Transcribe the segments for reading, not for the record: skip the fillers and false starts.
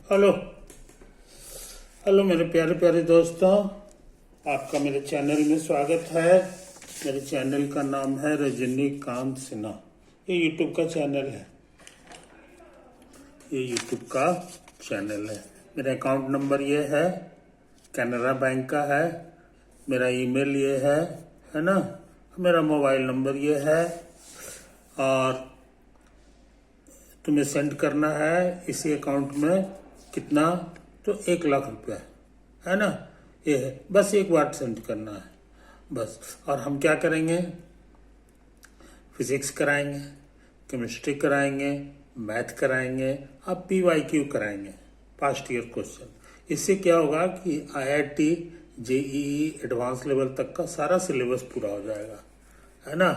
Hello hello मेरे प्यारे प्यारे दोस्तों, आपका मेरे चैनल में स्वागत है। मेरे चैनल का नाम है रजनीकांत सिन्हा। ये यूट्यूब का चैनल है। मेरा अकाउंट नंबर ये है, कैनरा बैंक का है। मेरा ईमेल ये है ना। मेरा मोबाइल नंबर ये है और तुम्हें सेंड करना है इसी अकाउंट में कितना, तो 1 लाख रुपया है ना। ये है, बस एक बार सेंड करना है बस। और हम क्या करेंगे, फिजिक्स कराएंगे, केमिस्ट्री कराएंगे, मैथ कराएंगे, अब PYQ कराएंगे, पास्ट ईयर क्वेश्चन। इससे क्या होगा कि IIT JEE एडवांस लेवल तक का सारा सिलेबस पूरा हो जाएगा, है ना।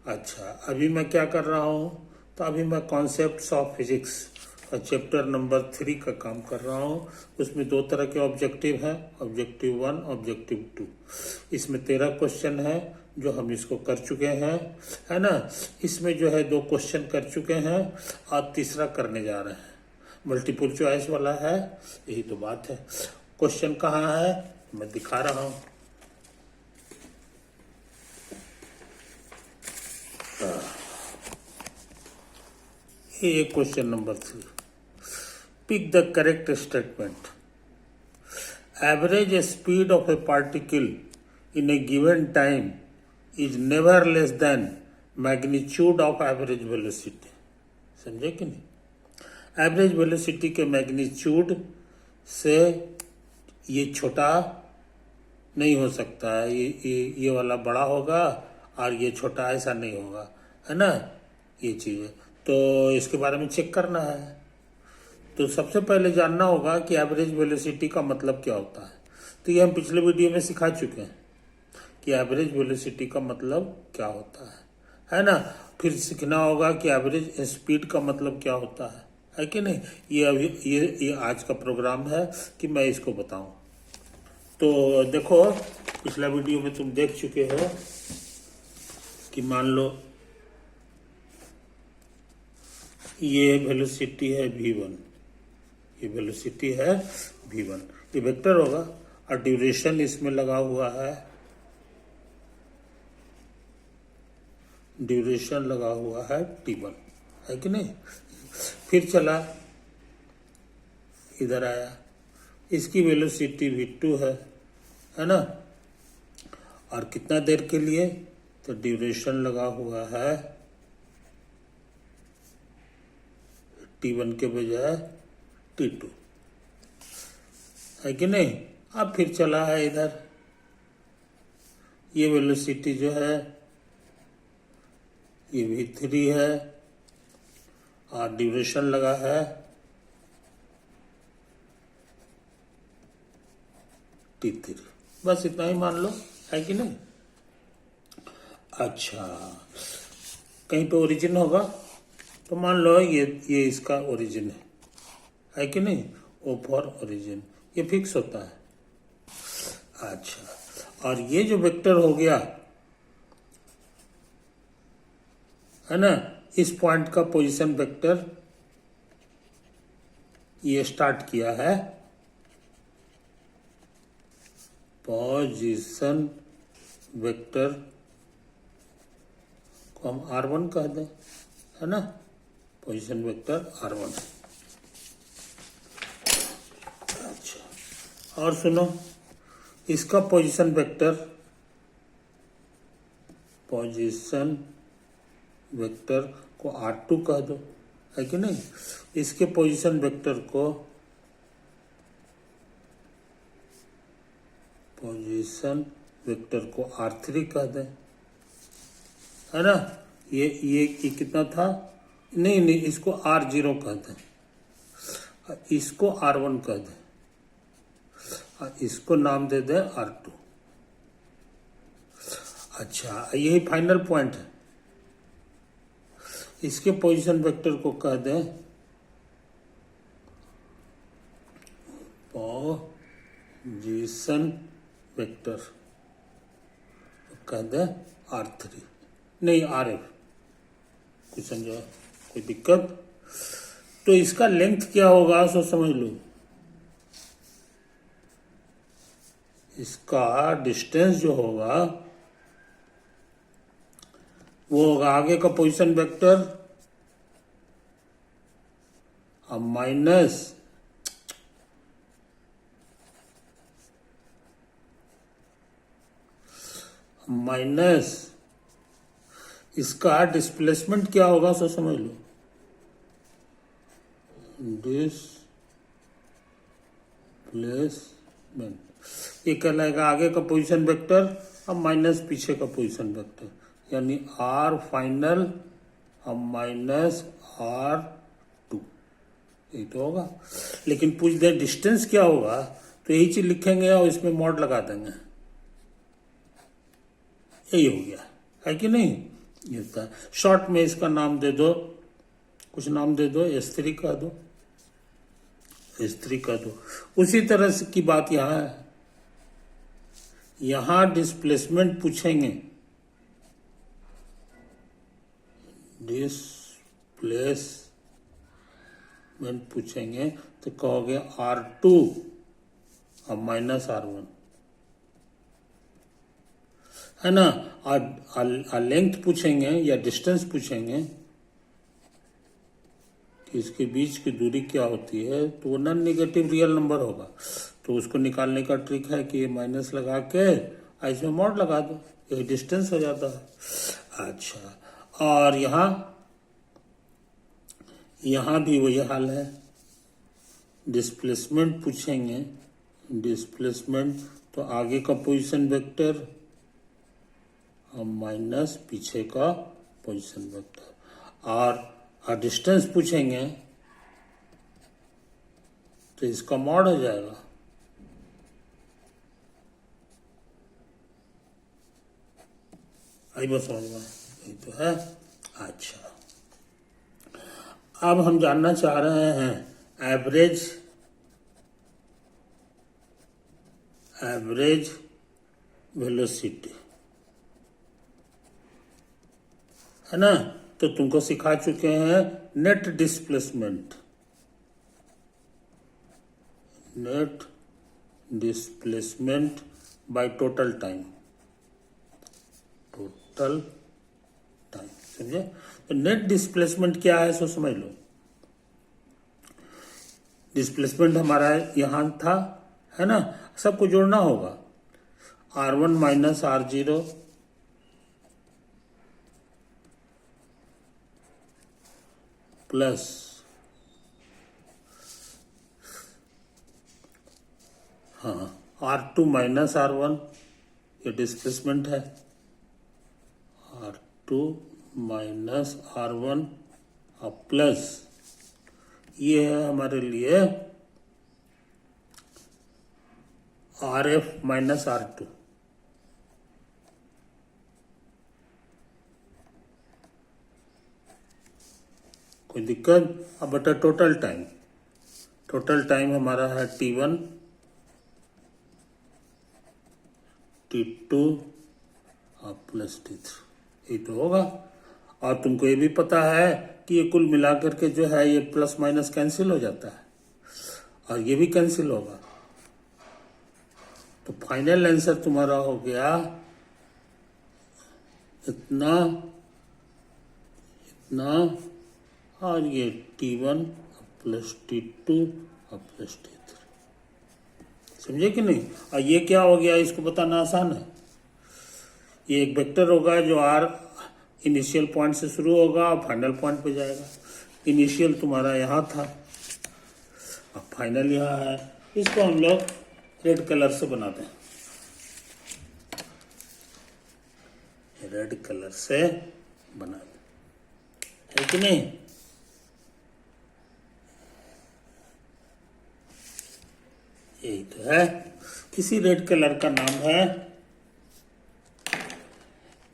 अच्छा, अभी मैं क्या कर रहा हूँ, तो अभी मैं कॉन्सेप्ट्स ऑफ फिजिक्स और चैप्टर नंबर 3 का काम कर रहा हूँ। उसमें 2 तरह के ऑब्जेक्टिव हैं, ऑब्जेक्टिव 1, ऑब्जेक्टिव 2। इसमें 13 क्वेश्चन है जो हम इसको कर चुके हैं, है ना। इसमें जो है 2 क्वेश्चन कर चुके हैं और तीसरा करने जा रहे हैं। मल्टीपल चॉइस वाला है, यही तो बात है। क्वेश्चन कहाँ है मैं दिखा रहा हूँ। ये question number 3। Pick the correct statement. Average speed of a particle in a given time is never less than magnitude of average velocity. समझे कि नहीं। एवरेज वेलोसिटी के मैग्नीट्यूड से ये छोटा नहीं हो सकता है। ये वाला बड़ा होगा और ये छोटा ऐसा नहीं होगा, है ना। ये चीज़ है, तो इसके बारे में चेक करना है। तो सबसे पहले जानना होगा कि एवरेज वेलोसिटी का मतलब क्या होता है। तो ये हम पिछले वीडियो में सिखा चुके हैं कि एवरेज वेलोसिटी का मतलब क्या होता है ना। फिर सीखना होगा कि एवरेज स्पीड का मतलब क्या होता है कि नहीं। ये अभी ये आज का प्रोग्राम है कि मैं इसको बताऊं। तो देखो, पिछला वीडियो में तुम देख चुके हो कि मान लो ये वेलोसिटी है V1, ये वेलोसिटी है V1, ये वेक्टर होगा और ड्यूरेशन इसमें लगा हुआ है, ड्यूरेशन लगा हुआ है T1, है कि नहीं। फिर चला इधर आया, इसकी वेलोसिटी V2 है ना। और कितना देर के लिए, तो ड्यूरेशन लगा हुआ है T1 के बजाय T2, है कि नहीं। अब फिर चला है इधर, ये वेलोसिटी जो है ये V3 है और ड्यूरेशन लगा है T3। बस इतना ही मान लो, है कि नहीं। अच्छा, कहीं पे ओरिजिन होगा तो मान लो ये इसका ओरिजिन है कि नहीं। O फॉर ओरिजिन, ये फिक्स होता है। अच्छा, और ये जो वेक्टर हो गया है ना, इस पॉइंट का पोजीशन वेक्टर ये स्टार्ट किया है, पोजीशन वेक्टर को हम R1 कह दें, है ना। Position vector R1। अच्छा, और सुनो, इसका पोजीशन वेक्टर को R2 कह दो, है कि नहीं। इसके पोजीशन वेक्टर को R3 कह दें, है ना। ये कितना था, नहीं इसको R0 कह दें, इसको R1 कह दें और इसको नाम दे दें R2। अच्छा, यही फाइनल पॉइंट है। इसके पोजीशन वेक्टर को कह दें पोजीशन वेक्टर, कह दें R3, नहीं RF। कुछ समझो, कोई दिक्कत। तो इसका लेंथ क्या होगा, सो समझ लो। इसका डिस्टेंस जो होगा वो होगा आगे का पोजीशन वेक्टर अब माइनस इसका डिस्प्लेसमेंट क्या होगा सो समझ लो, डिस्प्लेसमेंट ये कहलाएगा आगे का पोजीशन वेक्टर अब माइनस पीछे का पोजीशन वेक्टर, यानी आर फाइनल अब माइनस R2, यही तो होगा। लेकिन पूछ दे डिस्टेंस क्या होगा तो यही चीज लिखेंगे और इसमें मॉड लगा देंगे, यही हो गया है कि नहीं। ये था शॉर्ट में इसका नाम दे दो, कुछ नाम दे दो, S3 का दो, S3 का दो। उसी तरह से की बात यहां है, यहां डिस्प्लेसमेंट पूछेंगे, डिस्प्लेसमेंट पूछेंगे तो कहोगे R2 और माइनस R1 है ना। और लेंथ पूछेंगे या डिस्टेंस पूछेंगे कि इसके बीच की दूरी क्या होती है, तो वो नॉन नेगेटिव रियल नंबर होगा। तो उसको निकालने का ट्रिक है कि ये माइनस लगा के इसमें मॉड लगा दो, ये डिस्टेंस हो जाता है। अच्छा, और यहां भी वही हाल है, डिस्प्लेसमेंट पूछेंगे, डिस्प्लेसमेंट तो आगे का पोजीशन वेक्टर और माइनस पीछे का पोजीशन वेक्टर, और डिस्टेंस पूछेंगे तो इसका मॉड हो जाएगा। आई बात समझ में, यही तो है। अच्छा, अब हम जानना चाह रहे हैं एवरेज वेलोसिटी, है ना। तो तुमको सिखा चुके हैं net displacement, by total time, समझे। तो नेट डिस्प्लेसमेंट क्या है सो समझ लो। डिस्प्लेसमेंट हमारा यहां था, है ना, सबको जोड़ना होगा, R1 minus R0 plus R2 minus R1, ये डिस्प्लेसमेंट है, R2 माइनस R1 और प्लस ये है हमारे लिए RF माइनस R2। कोई दिक्कत। अब बटा टोटल टाइम हमारा है T1 T2 और प्लस T3, ये तो होगा। और तुमको ये भी पता है कि ये कुल मिलाकर के जो है ये प्लस माइनस कैंसिल हो जाता है और ये भी कैंसिल होगा, तो फाइनल आंसर तुम्हारा हो गया इतना और ये T1 प्लस T2 और प्लस T3, समझे कि नहीं। और ये क्या हो गया इसको बताना आसान है। ये एक वेक्टर होगा जो R इनिशियल पॉइंट से शुरू होगा और फाइनल पॉइंट पे जाएगा। इनिशियल तुम्हारा यहाँ था और फाइनल यहाँ है। इसको हम लोग रेड कलर से बनाते हैं, रेड कलर से बनाते है कि नहीं। यही तो है, इसी रेड कलर का नाम है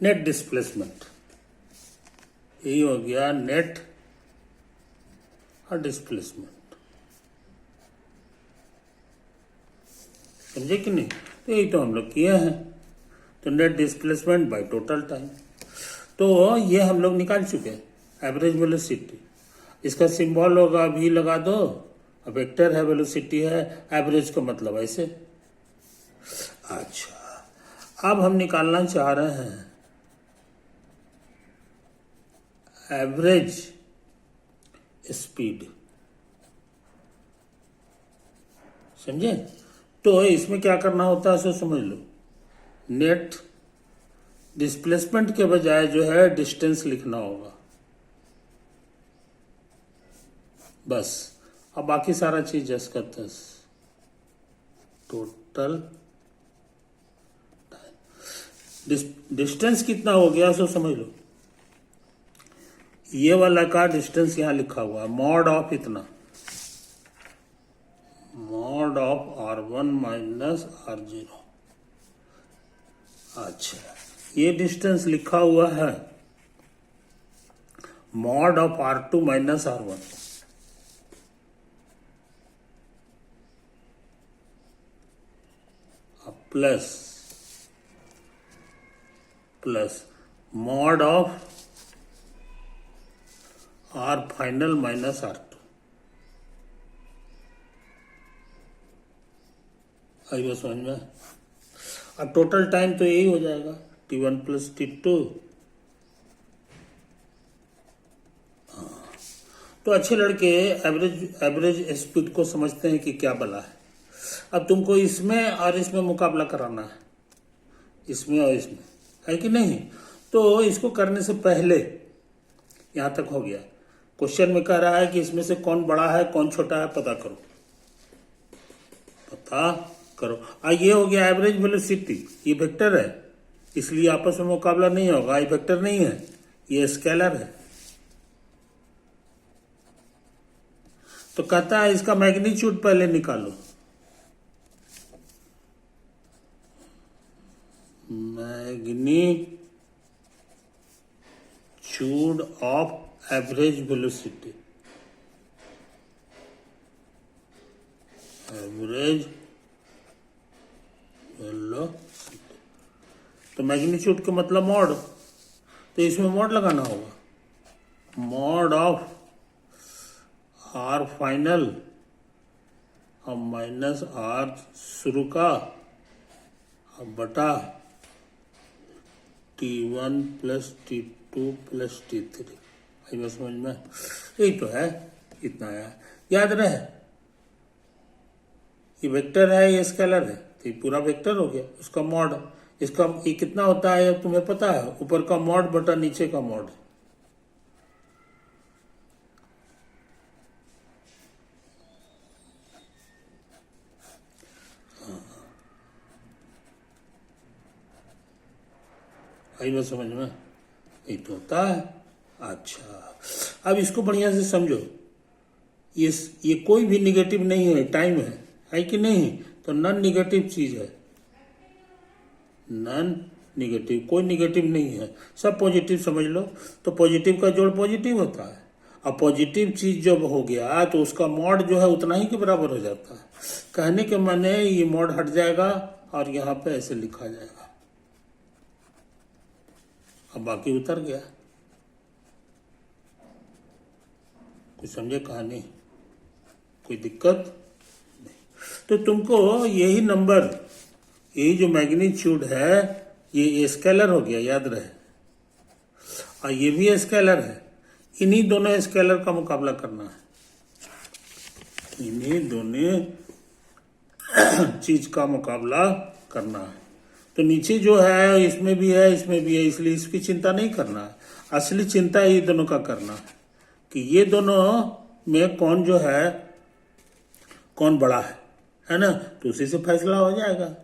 नेट डिस्प्लेसमेंट। यही हो गया नेट और डिस्प्लेसमेंट, समझे कि नहीं। तो यही तो हम लोग किए हैं। तो net displacement by total time, तो ये हम लोग निकाल चुके हैं एवरेज वेलोसिटी। इसका सिंबल होगा V लगा दो, वेक्टर है, वेलोसिटी है, एवरेज का मतलब ऐसे। अच्छा, अब हम निकालना चाह रहे हैं एवरेज स्पीड। समझे? तो इसमें क्या करना होता है सो समझ लो। नेट डिस्प्लेसमेंट के बजाय जो है डिस्टेंस लिखना होगा बस। अब बाकी सारा चीज जस का तस। टोटल डिस्टेंस कितना हो गया सो समझ लो। ये वाला का डिस्टेंस यहां लिखा हुआ है मॉड ऑफ इतना, mod of R1 minus R0। अच्छा, ये डिस्टेंस लिखा हुआ है mod of R2 minus R1। Plus mod of R final minus R2। आई बस समझ में। अब टोटल टाइम तो यही हो जाएगा T1 प्लस T2। तो अच्छे लड़के एवरेज स्पीड को समझते हैं कि क्या बला है। अब तुमको इसमें और इसमें मुकाबला कराना है, इसमें और इसमें, है कि नहीं? तो इसको करने से पहले यहां तक हो गया। क्वेश्चन में कह रहा है कि इसमें से कौन बड़ा है कौन छोटा है, पता करो, पता करो। ये हो गया एवरेज वेलोसिटी। ये वेक्टर है इसलिए आपस में मुकाबला नहीं होगा। ये वेक्टर नहीं है, ये स्केलर है। तो कहता है इसका मैग्नीट्यूड पहले निकालो। Magnitude of average velocity, average velocity. तो मैग्नीट्यूड का मतलब मॉड, तो इसमें मॉड लगाना होगा। मॉड ऑफ R फाइनल और माइनस R शुरू का बटा T1 plus T2 plus T3। आई बात समझ में? यही तो है, इतना है। याद रहे ये वेक्टर है, ये स्केलर है, तो ये पूरा वेक्टर हो गया। उसका मॉड, इसका ये कितना होता है तुम्हें पता है? ऊपर का मॉड बटा नीचे का मॉड। आई बात समझ में? ये तो होता है। अच्छा, अब इसको बढ़िया से समझो। ये कोई भी निगेटिव नहीं है, टाइम है कि नहीं? तो नॉन निगेटिव चीज है, नॉन निगेटिव, कोई निगेटिव नहीं है, सब पॉजिटिव समझ लो। तो पॉजिटिव का जोड़ पॉजिटिव होता है। अब पॉजिटिव चीज जब हो गया तो उसका मॉड जो है उतना ही के बराबर हो जाता है। कहने के माने ये मॉड हट जाएगा और यहाँ पे ऐसे लिखा जाएगा। अब बाकी उतर गया। कुछ समझे कहानी? कोई दिक्कत नहीं। तो तुमको यही नंबर, यही जो मैग्नीट्यूड है ये स्केलर हो गया, याद रहे। और ये भी स्केलर है। इन्हीं दोनों स्केलर का मुकाबला करना है, इन्हीं दोनों चीज का मुकाबला करना है। तो नीचे जो है इसमें भी है इसमें भी है, इसलिए इसकी चिंता नहीं करना है। असली चिंता ये दोनों का करना है कि ये दोनों में कौन जो है कौन बड़ा है ना? तो उसी से फैसला हो जाएगा,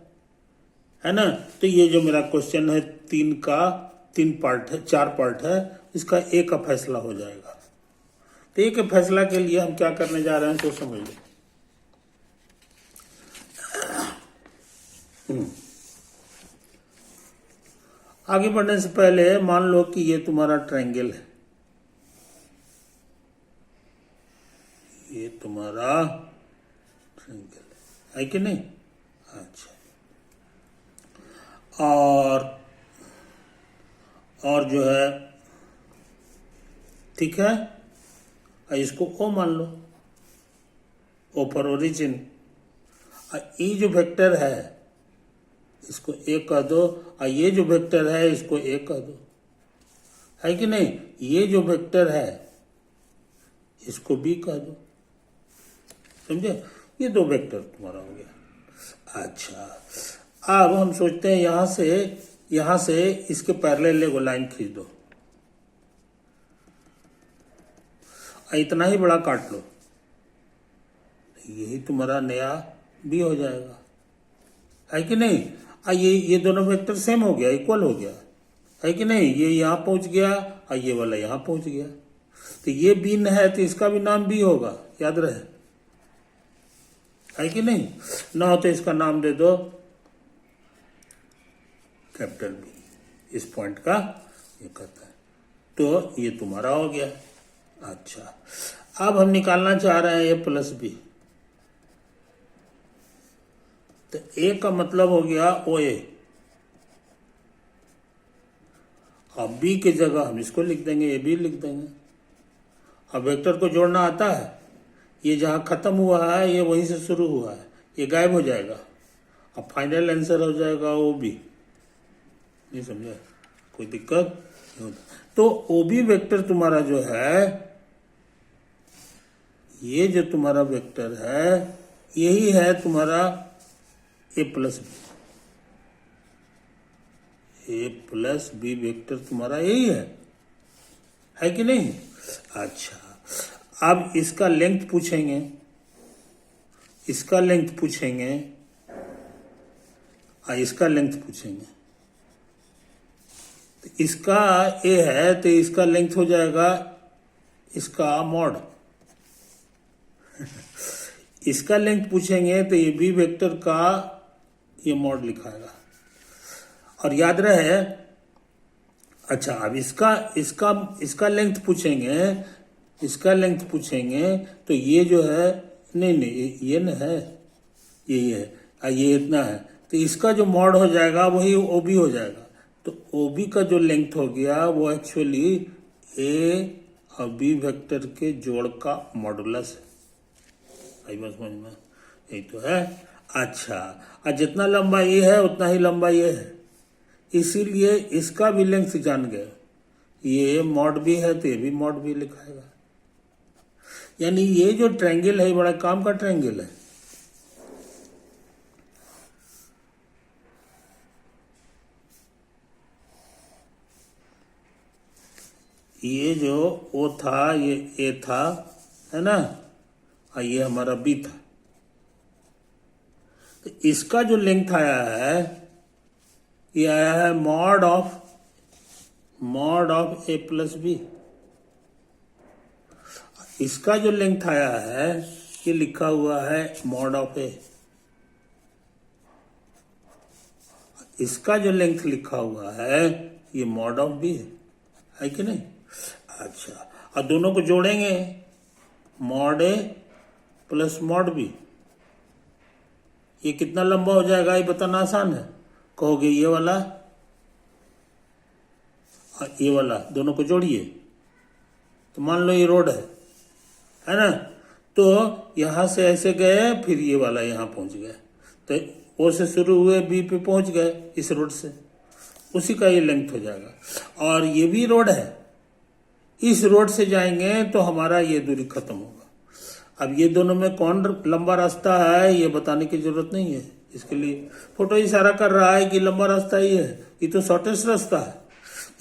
है ना? तो ये जो मेरा क्वेश्चन है तीन पार्ट है, 4 पार्ट है, इसका एक का फैसला हो जाएगा। तो एक के फैसला के लिए हम क्या करने जा रहे हैं तो समझ लो। आगे बढ़ने से पहले मान लो कि ये तुम्हारा ट्रायंगल है, ये तुम्हारा ट्रायंगल है कि नहीं? अच्छा, और जो है ठीक है, इसको O मान लो, O फॉर ओरिजिन। ये जो वेक्टर है इसको ए कह दो, और ये जो वेक्टर है इसको ए कह दो, है कि नहीं। ये जो वेक्टर है इसको बी कह दो, समझे। ये दो वेक्टर तुम्हारा हो गया। अच्छा, अब हम सोचते हैं यहां से इसके पैरेलल एगो लाइन खींच दो, इतना ही बड़ा काट लो, यही तुम्हारा नया बी हो जाएगा, है कि नहीं। ये दोनों वेक्टर सेम हो गया, इक्वल हो गया, है कि नहीं। ये यहां पहुंच गया और ये वाला यहां पहुंच गया, तो ये बी है तो इसका भी नाम बी होगा, याद रहे, है कि नहीं। ना हो तो इसका नाम दे दो कैपिटल बी, इस पॉइंट का ये कहता है। तो ये तुम्हारा हो गया। अच्छा, अब हम निकालना चाह रहे हैं ए प्लस बी, तो ए का मतलब हो गया ओ ए, अब बी की जगह हम इसको लिख देंगे, ए बी लिख देंगे। अब वेक्टर को जोड़ना आता है, ये जहां खत्म हुआ है ये वहीं से शुरू हुआ है, ये गायब हो जाएगा, अब फाइनल आंसर हो जाएगा ओ बी। नहीं समझे, कोई दिक्कत नहीं होता। तो ओ बी वेक्टर तुम्हारा जो है, ये जो तुम्हारा वेक्टर है यही है तुम्हारा ए प्लस बी वेक्टर तुम्हारा यही है कि नहीं। अच्छा, अब इसका लेंथ पूछेंगे, इसका लेंथ पूछेंगे और इसका लेंथ पूछेंगे। तो इसका ए है तो इसका लेंथ हो जाएगा इसका मॉड। इसका लेंथ पूछेंगे तो ये बी वेक्टर का ये मॉड लिखाएगा, और याद रहे। अच्छा, अब इसका लेंथ पूछेंगे, इसका लेंथ पूछेंगे तो ये जो है, नहीं ये न है, यही है, ये इतना है, तो इसका जो मॉड हो जाएगा वही ओ बी हो जाएगा। तो ओ बी का जो लेंथ हो गया वो एक्चुअली ए और बी वेक्टर के जोड़ का मॉडुलस है। आई बात समझ में, यही तो है। अच्छा, और जितना लंबा ये है उतना ही लंबा ये है, इसीलिए इसका भी लेंथ जान गए। ये मॉड भी है तो ये भी मॉड भी लिखाएगा। यानी ये जो ट्रायंगल है बड़ा काम का ट्रायंगल है। ये जो ओ था ये ए था, है ना, और ये हमारा बी था। तो इसका जो लेंथ आया है ये आया है mod of a plus b. इसका जो लेंथ आया है ये लिखा हुआ है मॉड ऑफ ए। इसका जो लेंथ लिखा हुआ है ये मॉड ऑफ बी है कि नहीं। अच्छा, और दोनों को जोड़ेंगे, मॉड ए प्लस मॉड बी, ये कितना लंबा हो जाएगा ये बताना आसान है। कहोगे ये वाला और ये वाला दोनों को जोड़िए, तो मान लो ये रोड है ना, तो यहां से ऐसे गए फिर ये वाला यहां पहुंच गए, तो ओ से शुरू हुए बी पे पहुंच गए इस रोड से, उसी का ये लेंथ हो जाएगा। और ये भी रोड है, इस रोड से जाएंगे तो हमारा ये दूरी खत्म होगा। अब ये दोनों में कौन लंबा रास्ता है ये बताने की जरूरत नहीं है, इसके लिए फोटो इशारा कर रहा है कि लंबा रास्ता ही है, ये तो शॉर्टेस्ट रास्ता है,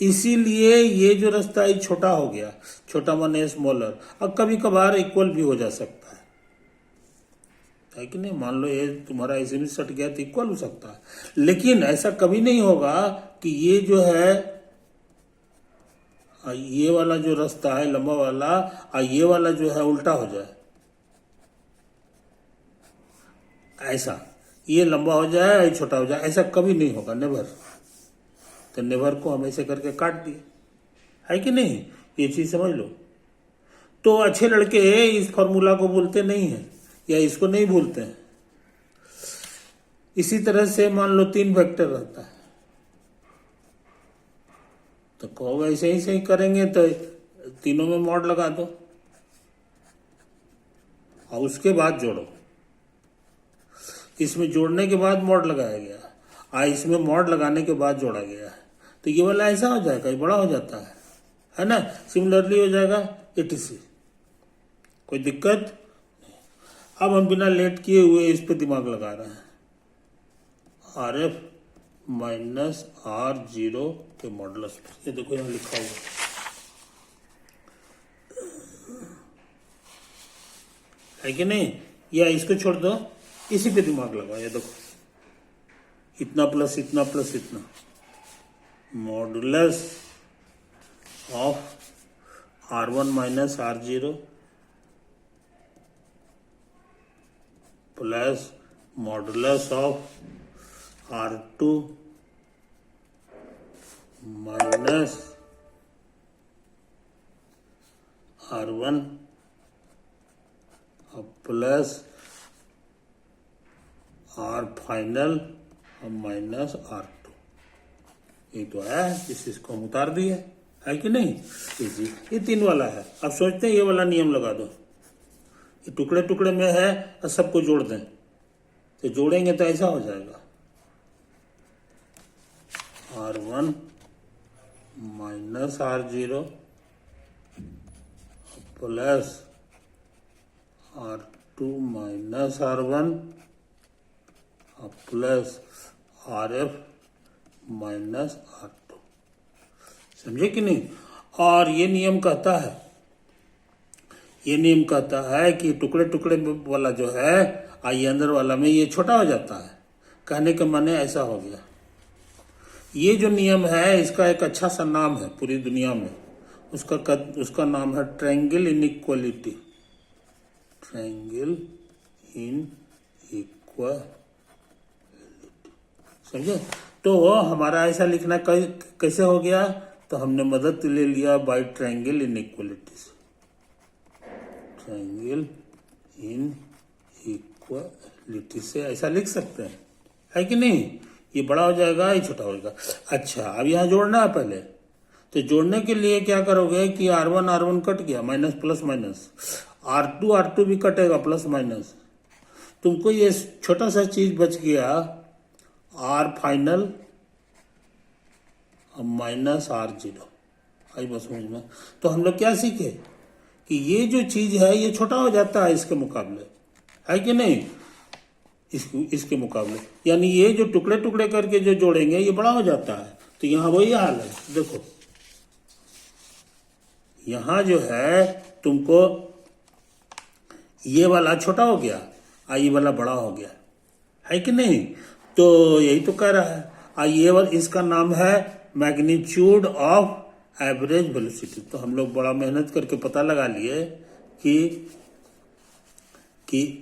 इसीलिए ये जो रास्ता है छोटा हो गया, छोटा माने स्मॉलर। अब कभी कभार इक्वल भी हो जा सकता है कि नहीं। मान लो ये तुम्हारा ऐसे में सट गया तो इक्वल हो सकता है, लेकिन ऐसा कभी नहीं होगा कि ये जो है ये वाला जो रास्ता है लंबा वाला और ये वाला जो है उल्टा हो जाए, ऐसा ये लंबा हो जाए ये छोटा हो जाए, ऐसा कभी नहीं होगा, नेवर। तो नेवर को हम ऐसे करके काट दिए, है कि नहीं, ये चीज समझ लो। तो अच्छे लड़के इस फॉर्मूला को भूलते नहीं है या इसको नहीं भूलते हैं। इसी तरह से मान लो 3 वेक्टर रहता है, तो कहो ऐसे ही सही करेंगे तो तीनों में मॉड लगा दो और उसके बाद जोड़ो। इसमें जोड़ने के बाद मॉड लगाया गया इसमें मॉड लगाने के बाद जोड़ा गया है, तो ये वाला ऐसा हो जाएगा, ये बड़ा हो जाता है ना। सिमिलरली हो जाएगा etc। कोई दिक्कत नहीं। अब हम बिना लेट किए हुए इस पे दिमाग लगा रहे हैं। RF माइनस R0 के मॉडुलस, ये देखो यहाँ लिखा हुआ है कि नहीं, या इसको छोड़ दो, इसी पे दिमाग लगाओ। ये देखो इतना प्लस इतना प्लस इतना, modulus of R1 minus R0 plus modulus of R2 minus R1 plus R final minus R2। ये तो है, इसको हम उतार दिए, है कि नहीं। ये 3 वाला है। अब सोचते हैं ये वाला नियम लगा दो, ये टुकड़े टुकड़े में है और सबको जोड़ दें, तो जोड़ेंगे तो ऐसा हो जाएगा R1 minus R0 plus R2 minus R1 plus RF minus R2। समझे कि नहीं। और ये नियम कहता है कि टुकड़े टुकड़े वाला जो है ये अंदर वाला में ये छोटा हो जाता है। कहने का माने ऐसा हो गया। ये जो नियम है इसका एक अच्छा सा नाम है पूरी दुनिया में, उसका नाम है ट्रायंगल इनइक्वालिटी। ट्रायंगल इनइक्वालिटी, समझे। तो हमारा ऐसा लिखना कैसे हो गया, तो हमने मदद ले लिया बाय ट्रायंगल इनइक्वालिटी से। ट्रायंगल इनइक्वालिटी से ऐसा लिख सकते हैं, है कि नहीं। ये बड़ा हो जाएगा, ये छोटा होगा। अच्छा, अब यहाँ जोड़ना है पहले, तो जोड़ने के लिए क्या करोगे कि R1 कट गया, माइनस प्लस माइनस, R2 भी कटेगा, प्लस माइनस। तुमको ये छोटा सा चीज बच गया R फाइनल माइनस R0। आई बस समझ में। तो हम लोग क्या सीखे कि ये जो चीज है ये छोटा हो जाता है इसके मुकाबले, है कि नहीं, इसके मुकाबले। यानी ये जो टुकड़े टुकड़े करके जो जोड़ेंगे ये बड़ा हो जाता है। तो यहाँ वही हाल है, देखो यहाँ जो है तुमको ये वाला छोटा हो गया, ये वाला बड़ा हो गया, है कि नहीं। तो यही तो कह रहा है। ये वाला इसका नाम है मैग्नीट्यूड ऑफ एवरेज वेलोसिटी। तो हम लोग बड़ा मेहनत करके पता लगा लिए कि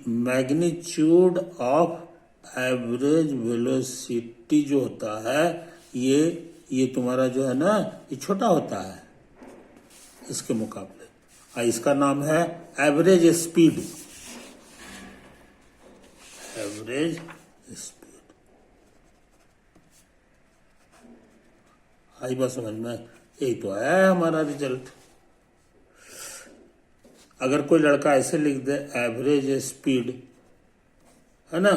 मैग्नीट्यूड ऑफ एवरेज वेलोसिटी जो होता है ये तुम्हारा जो है ना ये छोटा होता है इसके मुकाबले। इसका नाम है एवरेज स्पीड। एवरेज स्पीड आई बात समझ में। यही तो है हमारा रिजल्ट। अगर कोई लड़का ऐसे लिख दे एवरेज स्पीड, है ना,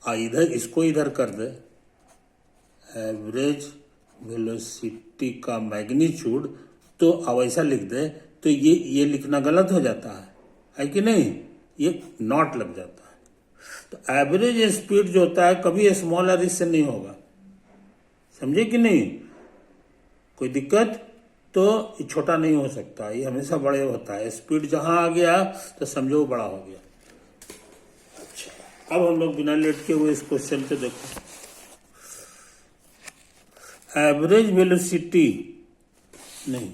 इधर इसको इधर कर दे एवरेज वेलोसिटी का मैग्नीट्यूड, तो अब ऐसा लिख दे तो ये लिखना गलत हो जाता है कि नहीं, ये नॉट लग जाता है। तो एवरेज स्पीड जो होता है कभी स्मॉल आर इससे नहीं होगा, समझे कि नहीं। कोई दिक्कत, तो ये छोटा नहीं हो सकता, ये हमेशा बड़े होता है। स्पीड जहां आ गया तो समझो बड़ा हो गया। अच्छा, अब हम लोग बिना लेट के हुए इस क्वेश्चन पे देखो। एवरेज वेलोसिटी नहीं,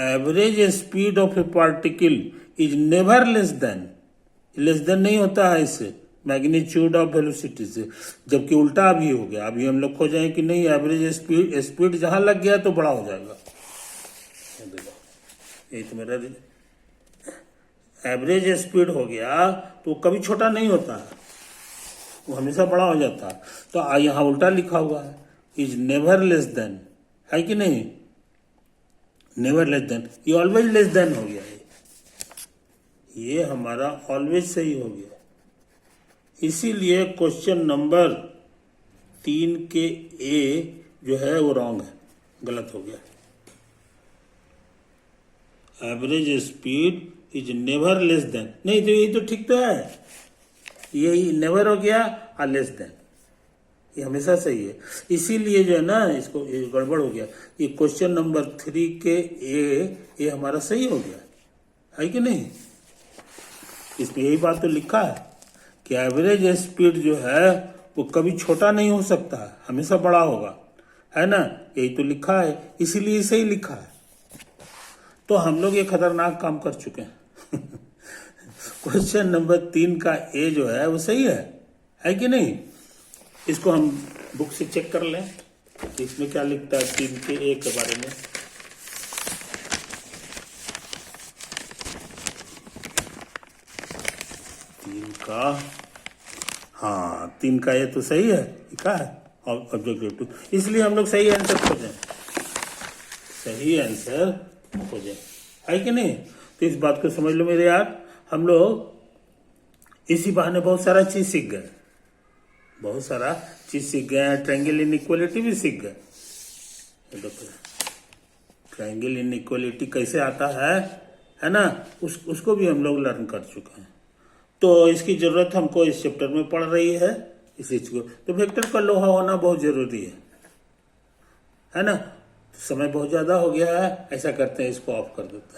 average speed of A particle is never less than नहीं होता है इससे मैग्नीट्यूड ऑफ वेलोसिटी से, जबकि उल्टा अभी हो गया। अभी हम लोग खोजें कि नहीं एवरेज स्पीड जहां लग गया तो बड़ा हो जाएगा। ये तो मेरा एवरेज स्पीड हो गया तो कभी छोटा नहीं होता है, वो हमेशा बड़ा हो जाता है। तो यहाँ उल्टा लिखा हुआ है इज नेवर लेस देन, है कि नहीं, नेवर लेस देन, ये ऑलवेज लेस देन हो गया। ये हमारा ऑलवेज सही हो गया। इसीलिए क्वेश्चन नंबर 3 के ए जो है वो रॉन्ग है, गलत हो गया। Average speed is never less than, नहीं तो ये तो ठीक तो है, ये नेवर हो गया और लेस देन, ये हमेशा सही है। इसीलिए जो है ना इसको ये गड़बड़ हो गया, ये क्वेश्चन नंबर 3 के ए ये हमारा सही हो गया है कि नहीं। इसमें यही बात तो लिखा है कि एवरेज स्पीड जो है वो कभी छोटा नहीं हो सकता है, हमेशा बड़ा होगा, है ना, यही तो लिखा है, इसीलिए सही लिखा है। तो हम लोग ये खतरनाक काम कर चुके हैं। क्वेश्चन नंबर 3 का ए जो है वो सही है कि नहीं। इसको हम बुक से चेक कर लें, इसमें क्या लिखता है 3 के ए के बारे में। हाँ 3 का ये तो सही है, लिखा है ऑब्जेक्टिव टू, इसलिए हम लोग सही आंसर खोजें, सही आंसर खोजें, है कि नहीं। तो इस बात को समझ लो मेरे यार, हम लोग इसी बहाने बहुत सारा चीज सीख गए, बहुत सारा चीज सीख गए हैं। ट्रायंगल इनइक्वालिटी भी सीख गए, ट्रायंगल इनइक्वालिटी कैसे आता है ना, उसको भी हम लोग लर्न कर चुके हैं। तो इसकी जरूरत हमको इस चैप्टर में पड़ रही है, इस चीज को। तो वेक्टर का लोहा होना बहुत जरूरी है ना। समय बहुत ज्यादा हो गया है, ऐसा करते हैं इसको ऑफ कर देते हैं।